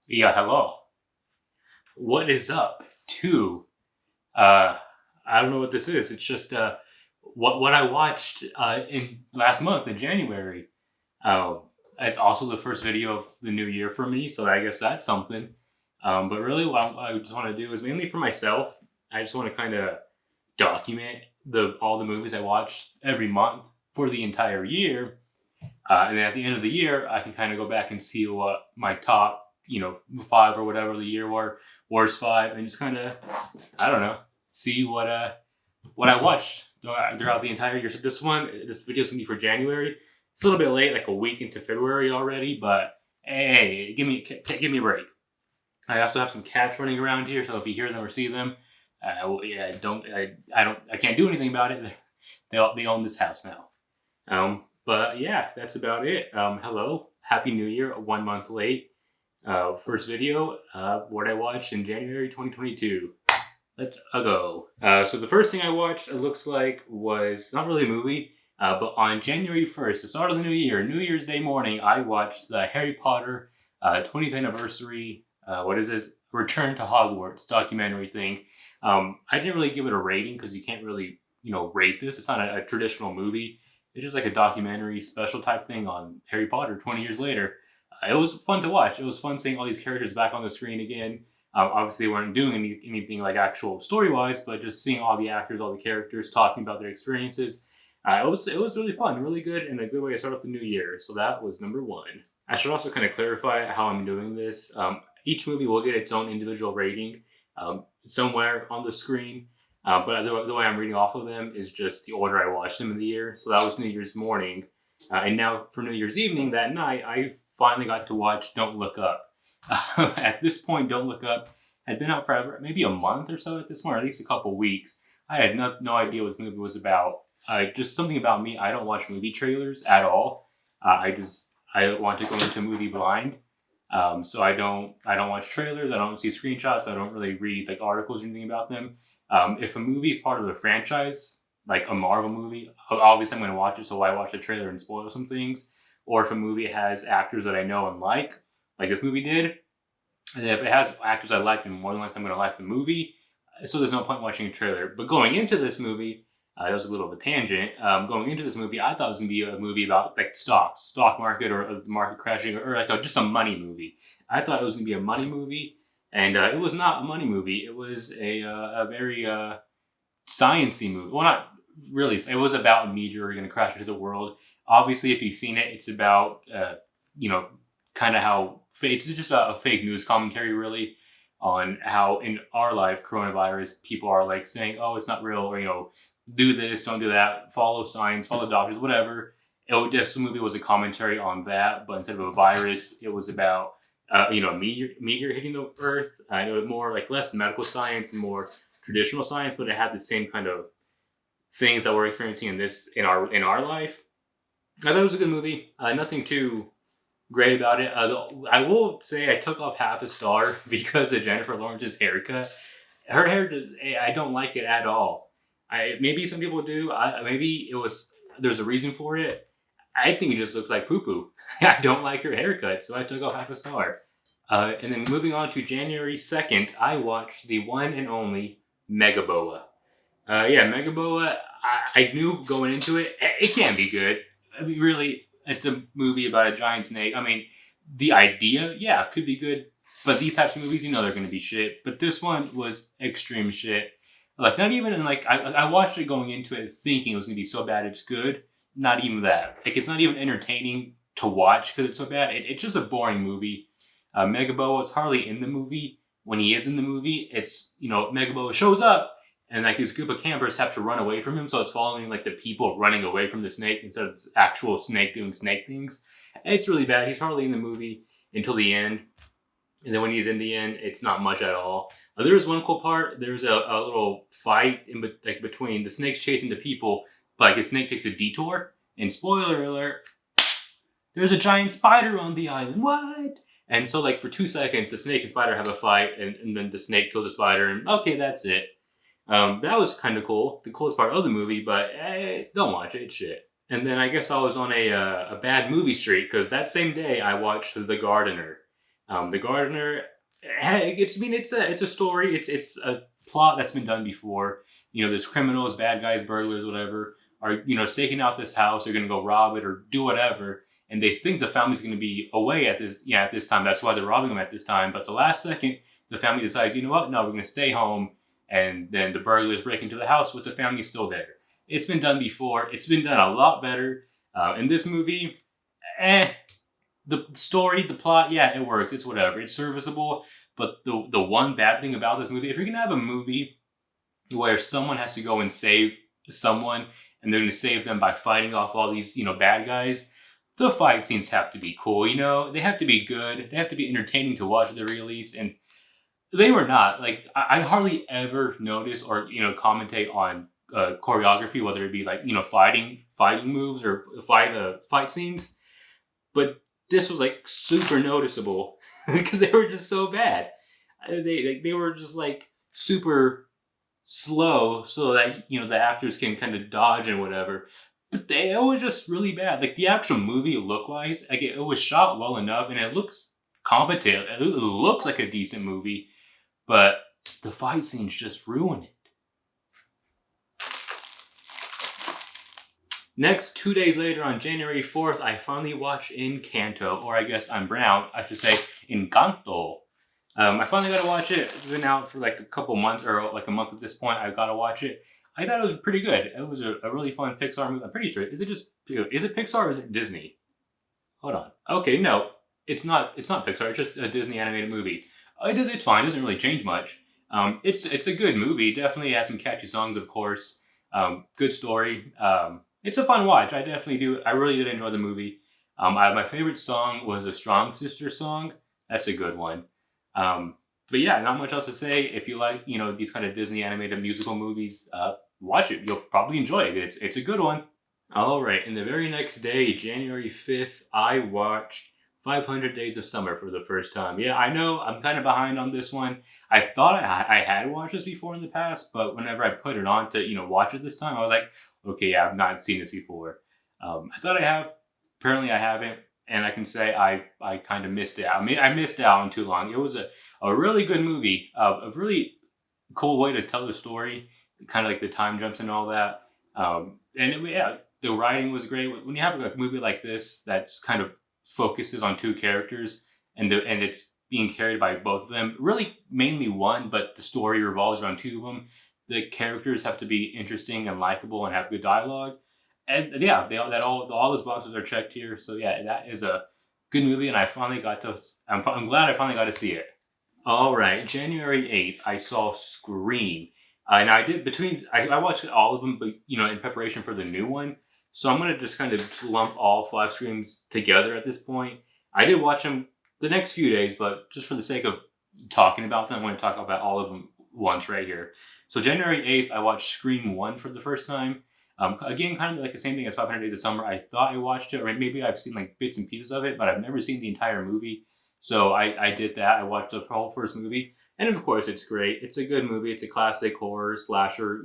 Yeah, hello. What is up? Two. Uh, I don't know what this is. It's just what I watched in last month in January. Uh, it's also the first video of the new year for me, so I guess that's something. But really, what I just want to do is mainly for myself. I just want to kind of document the all the movies I watched every month for the entire year, and then at the end of the year, I can kind of go back and see what my top, five or whatever the year were, worst five, and just kind of, I don't know, see what I watched throughout the entire year. So this video is gonna be for January. It's a little bit late, like a week into February already, but hey, give me a break. I also have some cats running around here, so if you hear them or see them, yeah, I can't do anything about it. They own this house now. But yeah, that's about it. Hello, Happy New Year, 1 month late. First video, what I watched in January 2022. Let's go. So the first thing I watched, it looks like, was not really a movie, but on January 1st, the start of the new year, New Year's Day morning, I watched the Harry Potter 20th anniversary, what is this? Return to Hogwarts documentary thing. I didn't really give it a rating because you can't really, rate this. It's not a traditional movie. It's just like a documentary special type thing on Harry Potter 20 years later. It was fun to watch. It was fun seeing all these characters back on the screen again. Obviously, they weren't doing anything like actual story wise, but just seeing all the actors, all the characters talking about their experiences. It was really fun, really good, and a good way to start off the new year. So that was number one. I should also kind of clarify how I'm doing this. Each movie will get its own individual rating somewhere on the screen. But the way I'm reading off of them is just the order I watched them in the year. So that was New Year's morning. And now for New Year's evening, that night, I finally got to watch Don't Look Up. At this point, Don't Look Up had been out forever, maybe a month or so at this point, or at least a couple weeks. I had no idea what the movie was about. Just something about me, I don't watch movie trailers at all. I want to go into a movie blind. So I don't watch trailers. I don't see screenshots. I don't really read like articles or anything about them. If a movie is part of a franchise, like a Marvel movie, obviously I'm going to watch it. So I watch the trailer and spoil some things. Or if a movie has actors that I know and like this movie did, and if it has actors I like, then more than likely I'm going to like the movie. So there's no point watching a trailer. But going into this movie, that was a little of a tangent. Going into this movie, I thought it was going to be a movie about like stock market, or the market crashing, or like just a money movie. I thought it was going to be a money movie, and it was not a money movie. It was a very sciencey movie. Well, not really. It was about a meteor going to crash into the world. Obviously, if you've seen it, it's about you know kind of how it's just a fake news commentary, really, on how in our life coronavirus people are like saying, oh, it's not real, or do this, don't do that, follow science, follow doctors, whatever. This movie was a commentary on that, but instead of a virus, it was about a meteor hitting the earth. I know more like less medical science and more traditional science, but it had the same kind of things that we're experiencing in our life. I thought it was a good movie. Nothing too great about it. I will say I took off half a star because of Jennifer Lawrence's haircut. Her hair, I don't like it at all. Maybe some people do. Maybe there's a reason for it. I think it just looks like poo poo. I don't like her haircut, so I took off half a star. And then moving on to January 2nd, I watched the one and only Megaboa. Yeah, Megaboa, I knew going into it, it can be good. I mean, really, it's a movie about a giant snake. I mean, the idea, yeah, could be good. But these types of movies, they're going to be shit. But this one was extreme shit. Like, not even, like, I watched it going into it thinking it was going to be so bad it's good. Not even that. Like, it's not even entertaining to watch because it's so bad. It's just a boring movie. Megaboa is hardly in the movie. When he is in the movie, it's, Megaboa shows up, and like this group of campers have to run away from him, so it's following like the people running away from the snake instead of this actual snake doing snake things. It's really bad. He's hardly in the movie until the end, and then when he's in the end, it's not much at all. There is one cool part. There's a little fight between the snakes chasing the people, but like the snake takes a detour. And spoiler alert, there's a giant spider on the island. What? And so like for 2 seconds, the snake and spider have a fight, and then the snake kills the spider, and okay, that's it. That was kind of cool. The coolest part of the movie, but don't watch it. It's shit. And then I guess I was on a bad movie streak because that same day I watched The Gardener. The Gardener, it's a story. It's a plot that's been done before. There's criminals, bad guys, burglars, whatever, are staking out this house. They're gonna go rob it or do whatever, and they think the family's gonna be away at this time. That's why they're robbing them at this time. But the last second, the family decides, you know what? No, we're gonna stay home. And then the burglars break into the house with the family still there. It's been done before. It's been done a lot better. In this movie, eh, the story, the plot, yeah, it works. It's whatever. It's serviceable. But the one bad thing about this movie, if you're gonna have a movie where someone has to go and save someone, and they're gonna save them by fighting off all these bad guys, the fight scenes have to be cool. They have to be good. They have to be entertaining to watch at the very least. And they were not. Like I hardly ever notice or commentate on choreography, whether it be like fighting moves or fight scenes. But this was like super noticeable because they were just so bad. They were just like super slow, so that the actors can kind of dodge and whatever. But it was just really bad. Like the actual movie, look wise, like it was shot well enough, and it looks competent. It looks like a decent movie, but the fight scenes just ruin it. Next, 2 days later, on January 4th, I finally watched Encanto, or I guess I'm brown, I should say Encanto. I finally got to watch it. It's been out for like a couple months, or like a month at this point. I got to watch it. I thought it was pretty good. It was a really fun Pixar movie. I'm pretty sure. Is it Pixar or is it Disney? Hold on. Okay, no, it's not. It's not Pixar. It's just a Disney animated movie. It's fine. It doesn't really change much. It's a good movie. Definitely has some catchy songs, of course. Good story. It's a fun watch. I definitely do. I really did enjoy the movie. My favorite song was a Strong Sister song. That's a good one. But yeah, not much else to say. If you like, these kind of Disney animated musical movies, watch it. You'll probably enjoy it. It's a good one. All right. And the very next day, January 5th, I watched 500 Days of Summer for the first time. Yeah, I know I'm kind of behind on this one. I thought I had watched this before in the past, but whenever I put it on to, watch it this time, I was like, okay, yeah, I've not seen this before. I thought I have. Apparently I haven't. And I can say I kind of missed it. I mean, I missed out on too long. It was a really good movie. A really cool way to tell the story, kind of like the time jumps and all that. Yeah, the writing was great. When you have a movie like this that's kind of focuses on two characters and it's being carried by both of them, really mainly one, but the story revolves around two of them. The characters have to be interesting and likable and have good dialogue. And yeah, all those boxes are checked here. So yeah, that is a good movie, and I'm glad I finally got to see it. All right, January 8th, I saw Scream. And I watched all of them, but in preparation for the new one. So I'm gonna just kind of lump all five Screams together at this point. I did watch them the next few days, but just for the sake of talking about them, I'm going to talk about all of them once right here. So January 8th, I watched Scream 1 for the first time. Again, kind of like the same thing as 500 Days of Summer. I thought I watched it, or maybe I've seen like bits and pieces of it, but I've never seen the entire movie. So I did that. I watched the whole first movie. And of course, it's great. It's a good movie. It's a classic horror slasher.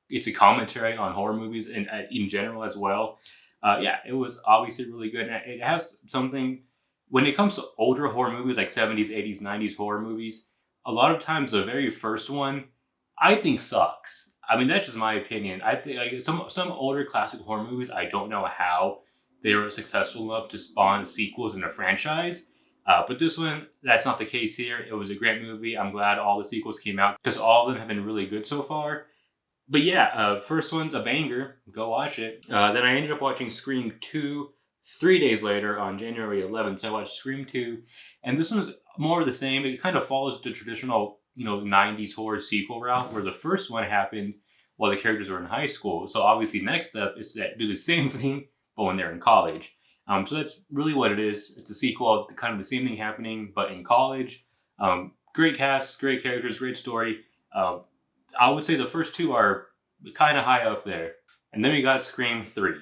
It's a commentary on horror movies in general as well. Yeah, it was obviously really good. And it has something, when it comes to older horror movies like 70s, 80s, 90s horror movies, a lot of times the very first one, I think sucks. I mean, that's just my opinion. I think like some older classic horror movies, I don't know how they were successful enough to spawn sequels in a franchise. But this one, that's not the case here. It was a great movie. I'm glad all the sequels came out because all of them have been really good so far. But yeah, first one's a banger. Go watch it. Then I ended up watching Scream 2 3 days later on January 11th. So I watched Scream 2. And this one's more of the same. It kind of follows the traditional 90s horror sequel route where the first one happened while the characters were in high school. So obviously next up is to do the same thing, but when they're in college. So that's really what it is. It's a sequel, kind of the same thing happening, but in college. Great cast, great characters, great story. I would say the first two are kind of high up there. And then we got Scream 3.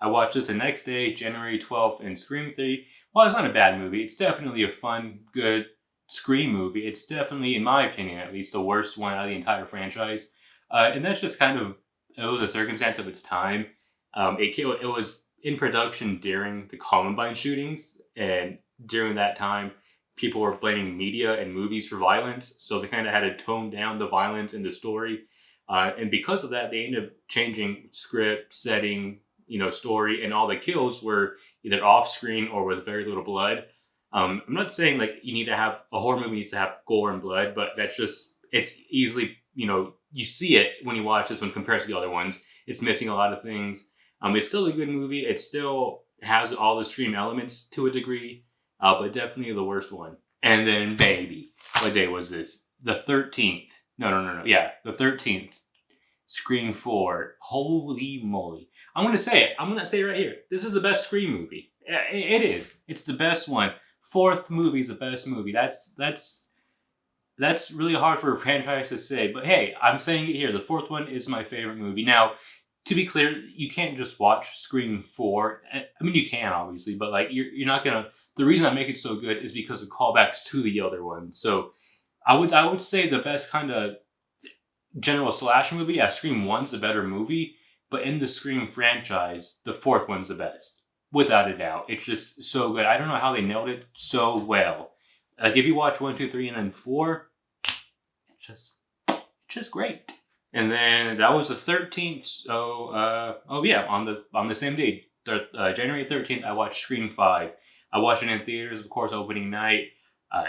I watched this the next day, January 12th, and Scream 3, well, it's not a bad movie. It's definitely a fun, good Scream movie. It's definitely, in my opinion at least, the worst one out of the entire franchise. And that's just it was a circumstance of its time. It was in production during the Columbine shootings, and during that time, people were blaming media and movies for violence, so they kind of had to tone down the violence in the story. And because of that, they ended up changing script, setting, story, and all the kills were either off screen or with very little blood. I'm not saying like you need to have a horror movie needs to have gore and blood, but it's easily, you see it when you watch this one compared to the other ones. It's missing a lot of things. It's still a good movie. It still has all the Scream elements to a degree, but definitely the worst one. And then baby, what day was this? The 13th. No. Yeah, the 13th. Scream 4. Holy moly. I'm going to say it. I'm going to say it right here. This is the best Scream movie. It is. It's the best one. Fourth movie is the best movie. That's really hard for a franchise to say. But hey, I'm saying it here. The fourth one is my favorite movie. Now, to be clear, you can't just watch Scream 4. I mean, you can, obviously. But like, you're not going to... The reason I make it so good is because of callbacks to the other one. So I would say the best kind of general slasher movie, yeah, Scream 1's the better movie, but in the Scream franchise, the fourth one's the best. Without a doubt. It's just so good. I don't know how they nailed it so well. Like, if you watch 1, 2, 3, and then 4, it's just great. And then that was the 13th, so, on the same day, January 13th, I watched Scream 5. I watched it in theaters, of course, opening night.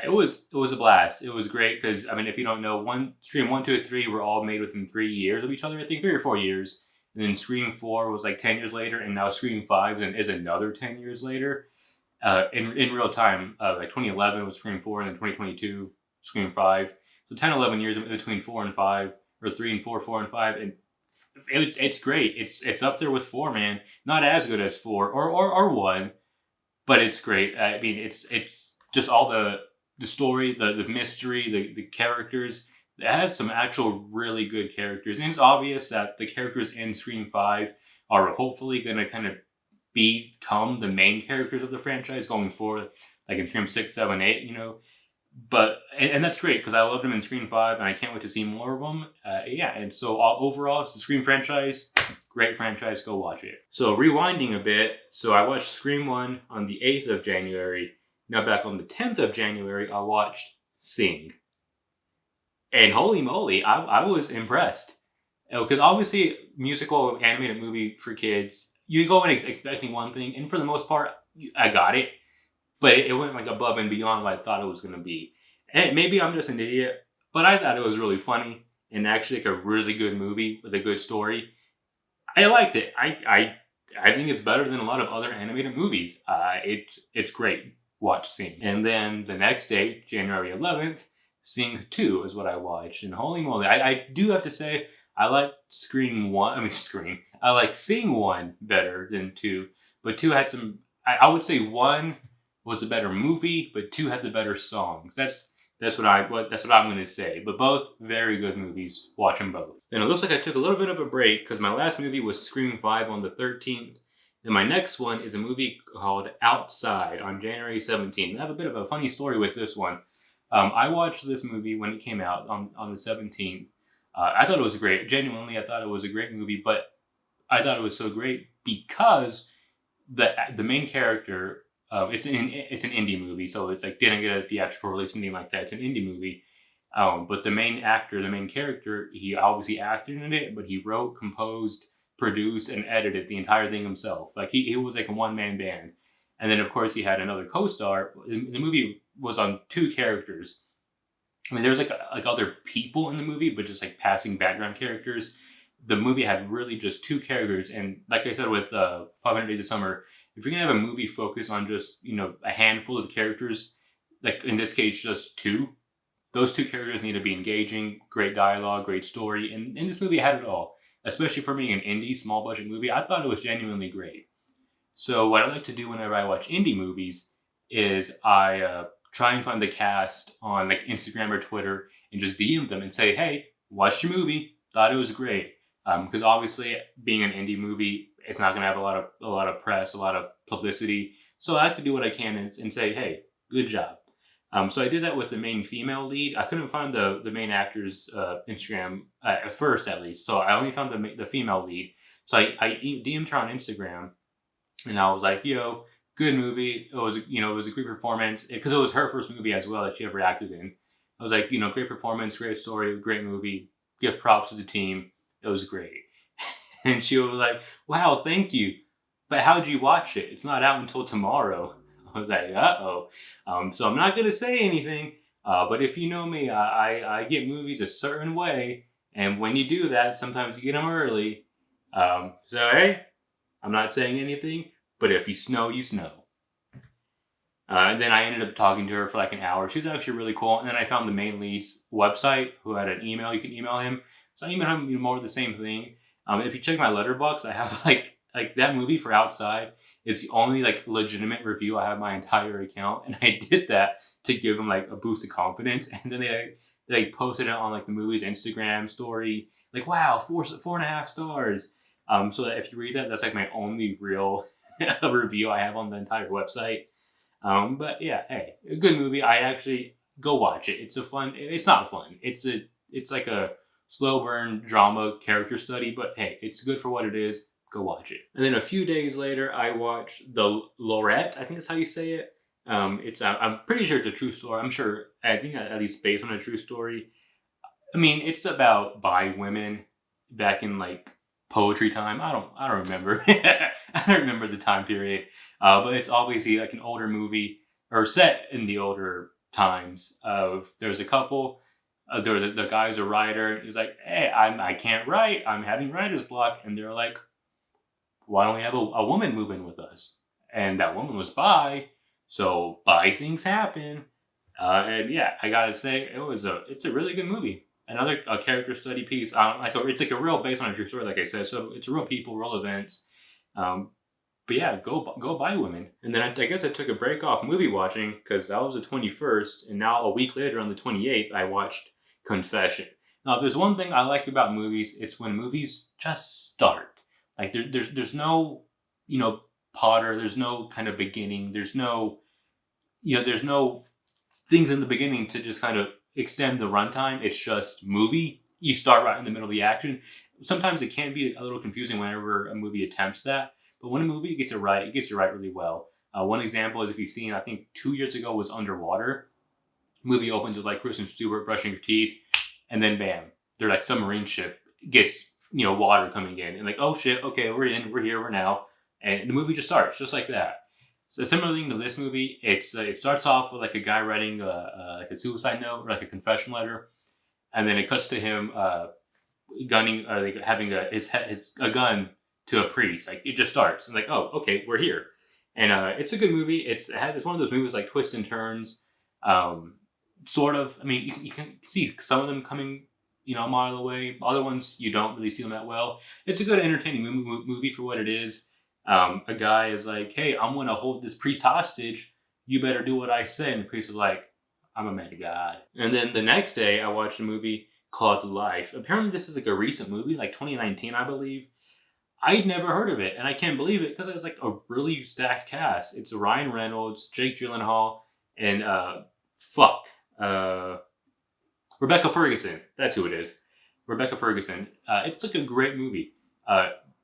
It was a blast. It was great because, I mean, if you don't know, Scream 1, 2, and 3 were all made within 3 years of each other. I think 3 or 4 years. And then Scream 4 was like 10 years later, and now Scream 5 is another 10 years later. In real time, like 2011 was Scream 4, and then 2022 Scream 5. So 10, 11 years between 4 and 5, or 3 and 4, 4 and 5, and it's great. It's up there with 4, man. Not as good as 4 or 1, but it's great. I mean, it's just all the story, the mystery, the characters. It has some actual really good characters. And it's obvious that the characters in Scream 5 are hopefully going to kind of become the main characters of the franchise going forward, like in Scream 6, 7, 8, But, and that's great because I loved them in Scream 5 and I can't wait to see more of them. And so overall, it's the Scream franchise. Great franchise. Go watch it. So rewinding a bit. So I watched Scream 1 on the 8th of January. Now back on the 10th of January, I watched Sing. And holy moly, I was impressed. Because obviously, musical animated movie for kids, you go in expecting one thing, and for the most part, I got it. But it went like above and beyond what I thought it was going to be. And maybe I'm just an idiot, but I thought it was really funny and actually like a really good movie with a good story. I liked it. I think it's better than a lot of other animated movies. It's great. Watch Sing. And then the next day, January 11th, Sing 2 is what I watched. And holy moly, I do have to say, I like Sing 1 better than 2. But 2 had some, I would say 1 was a better movie, but 2 had the better songs. That's what I'm going to say. But both very good movies. Watch them both. And it looks like I took a little bit of a break because my last movie was Scream 5 on the 13th. And my next one is a movie called Outside on January 17th. I have a bit of a funny story with this one. I watched this movie when it came out on the 17th. I thought it was great. Genuinely, I thought it was a great movie, but I thought it was so great because the main character, it's an indie movie, so it's like didn't get a theatrical release, anything like that. It's an indie movie. But the main actor, the main character, he obviously acted in it, but he wrote, composed, produced, and edited the entire thing himself. Like he was like a one-man band. And then of course he had another co-star. The movie was on 2 characters. I mean, there's like other people in the movie, but just like passing background characters. The movie had really just 2 characters. And like I said with 500 Days of Summer, if you're going to have a movie focus on just, a handful of characters, like in this case, just 2, those 2 characters need to be engaging, great dialogue, great story. And this movie had it all. Especially for being an indie, small budget movie, I thought it was genuinely great. So what I like to do whenever I watch indie movies is I try and find the cast on like Instagram or Twitter and just DM them and say, hey, watched your movie, thought it was great. Because obviously being an indie movie, it's not going to have a lot of press, a lot of publicity. So I have to do what I can and say, hey, good job. So I did that with the main female lead. I couldn't find the main actor's Instagram at first, at least. So I only found the female lead. So I DM'd her on Instagram, and I was like, yo, good movie. It was it was a great performance because it was her first movie as well that she ever acted in. I was like, great performance, great story, great movie. Give props to the team. It was great. And she was like, wow, thank you. But how'd you watch it? It's not out until tomorrow. I was like, uh-oh. So I'm not going to say anything. But if you know me, I get movies a certain way. And when you do that, sometimes you get them early. So, hey, I'm not saying anything. But if you snow, you snow. And then I ended up talking to her for like an hour. She's actually really cool. And then I found the main lead's website, who had an email. You can email him. So I emailed him more of the same thing. If you check my letterbox, I have like that movie for Outside is the only like legitimate review I have my entire account, and I did that to give them like a boost of confidence. And then they posted it on like the movie's Instagram story, like wow, 4.5 stars. So that if you read that, that's like my only real review I have on the entire website. But yeah, hey, a good movie. I actually go watch it. It's a fun. It's not fun. It's like a slow burn drama character study, but hey, it's good for what it is. Go watch it. And then a few days later, I watched The Lorette. I think that's how you say it. I'm pretty sure it's a true story. I think at least based on a true story. I mean, it's about bi women back in like poetry time. I don't remember. I don't remember the time period. But it's obviously like an older movie or set in the older times of there's a couple. The guy's a writer. He's like, hey, I can't write. I'm having writer's block. And they're like, why don't we have a woman move in with us? And that woman was bi. So bi things happen. And yeah, I gotta say, it's a really good movie. Another character study piece. It's like a real based on a true story, like I said. So it's real people, real events. But yeah, go buy women. And then I guess I took a break off movie watching because that was the 21st, and now a week later on the 28th, I watched Confession. Now, if there's one thing I like about movies, it's when movies just start. Like there's no Potter. There's no kind of beginning. There's no there's no things in the beginning to just kind of extend the runtime. It's just movie. You start right in the middle of the action. Sometimes it can be a little confusing whenever a movie attempts that. But when a movie gets it right really well. One example is if you've seen, I think 2 years ago was Underwater. Movie opens with like Kristen Stewart brushing her teeth, and then bam, their like submarine ship gets water coming in, and like oh shit, okay, we're in, we're here, we're now, and the movie just starts just like that. So similarly to this movie, it starts off with like a guy writing like a suicide note or like a confession letter, and then it cuts to him gunning or like having a gun to a priest. Like it just starts and like oh okay, we're here, and it's a good movie. It's one of those movies like twists and turns. Sort of. I mean, you can see some of them coming, a mile away. Other ones you don't really see them that well. It's a good, entertaining movie for what it is. A guy is like, "Hey, I'm gonna hold this priest hostage. You better do what I say." And the priest is like, "I'm a man of God." And then the next day, I watched a movie called Life. Apparently, this is like a recent movie, like 2019, I believe. I'd never heard of it, and I can't believe it because it was like a really stacked cast. It's Ryan Reynolds, Jake Gyllenhaal, and Rebecca Ferguson. That's who it is. Rebecca Ferguson. It's like a great movie.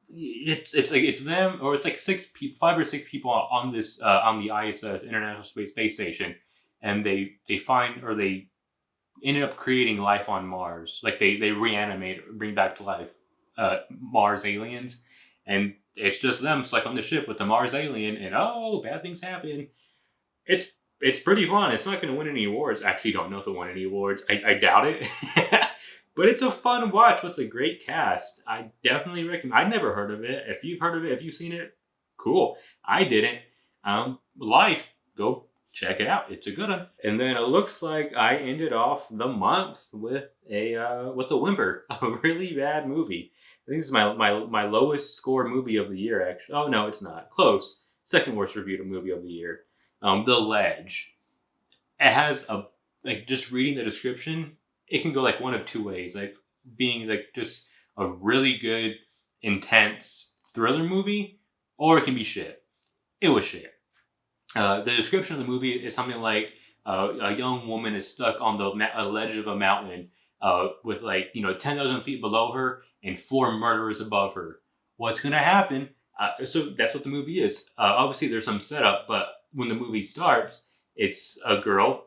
It's them, or it's like 5 or 6 people on this on the ISS, International Space Station, and they ended up creating life on Mars. Like they reanimate, bring back to life Mars aliens, and it's just them. It's like on the ship with the Mars alien, and oh, bad things happen. It's pretty fun. It's not going to win any awards. I actually don't know if it won any awards. I doubt it. But it's a fun watch with a great cast. I definitely recommend. I'd never heard of it. If you've heard of it, if you've seen it, cool. I didn't. Life, go check it out. It's a good one. And then it looks like I ended off the month with a whimper, a really bad movie. I think this is my lowest score movie of the year. Actually, oh no, it's not. Close. Second worst reviewed movie of the year. The Ledge. It has just reading the description, it can go like one of two ways. Like being like just a really good, intense thriller movie, or it can be shit. It was shit. The description of the movie is something like a young woman is stuck on the ledge of a mountain with 10,000 feet below her and 4 murderers above her. What's going to happen? So that's what the movie is. Obviously, there's some setup, but when the movie starts, it's a girl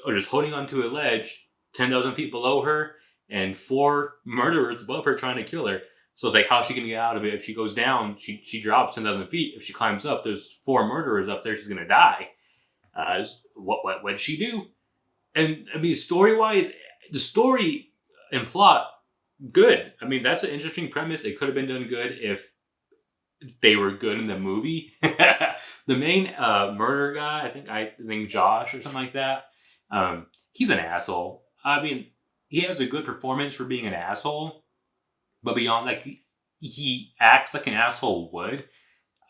just holding onto a ledge, 10,000 feet below her, and four murderers above her trying to kill her. So it's like, how's she gonna get out of it? If she goes down, she drops 10,000 feet. If she climbs up, there's four murderers up there. She's gonna die. What did she do? And I mean, story wise, the story and plot good. I mean, that's an interesting premise. It could have been done good if they were good in the movie. The main murder guy, I think his name Josh or something like that. He's an asshole. I mean, he has a good performance for being an asshole, but beyond like he acts like an asshole would.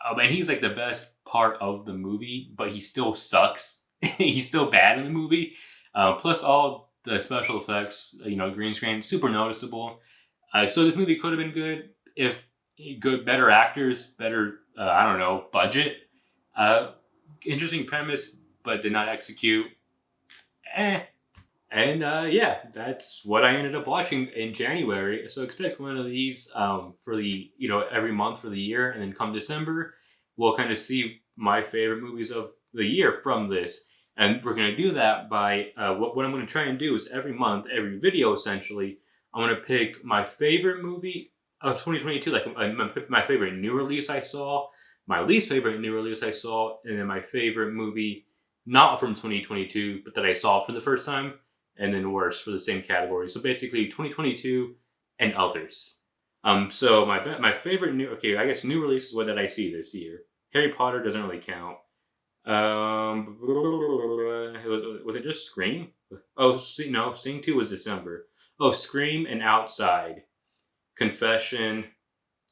And he's like the best part of the movie, but he still sucks. He's still bad in the movie. Plus all the special effects, green screen, super noticeable. So this movie could have been good if better actors, better, I don't know, budget. Interesting premise, but did not execute. And yeah, that's what I ended up watching in January. So expect one of these for the every month for the year, and then come December, we'll kind of see my favorite movies of the year from this. And we're gonna do that by what I'm gonna try and do is every month, every video essentially, I'm gonna pick my favorite movie of 2022, like my favorite new release I saw, my least favorite new release I saw, and then my favorite movie not from 2022, but that I saw for the first time, and then worse for the same category. So basically 2022 and others. So my favorite I guess new releases, what did I see this year? Harry Potter doesn't really count. Was it just Scream? Oh, no, Sing 2 was December. Oh, Scream and Outside. Confession,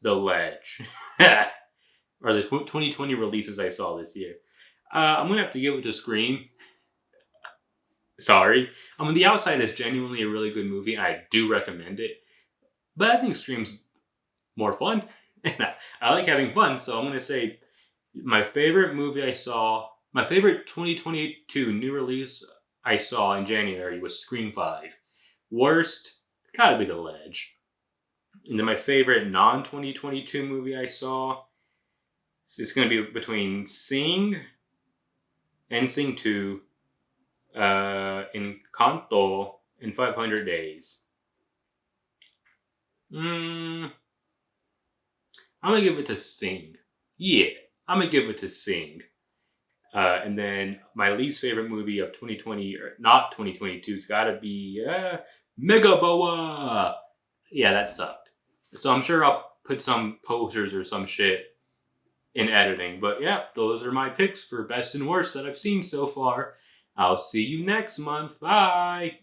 The Ledge. Or the 2020 releases I saw this year. I'm gonna have to give it to Scream. Sorry. I mean, The Outside is genuinely a really good movie. I do recommend it. But I think Scream's more fun. And I like having fun, so I'm gonna say my favorite movie I saw, my favorite 2022 new release I saw in January was Scream 5. Worst, gotta be The Ledge. And then my favorite non-2022 movie I saw, it's going to be between Sing and Sing 2, Encanto, in 500 Days. I'm going to give it to Sing. Yeah, I'm going to give it to Sing. And then my least favorite movie of 2020, or not 2022, has got to be Megaboa. Yeah, that sucked. So I'm sure I'll put some posters or some shit in editing. But yeah, those are my picks for best and worst that I've seen so far. I'll see you next month. Bye!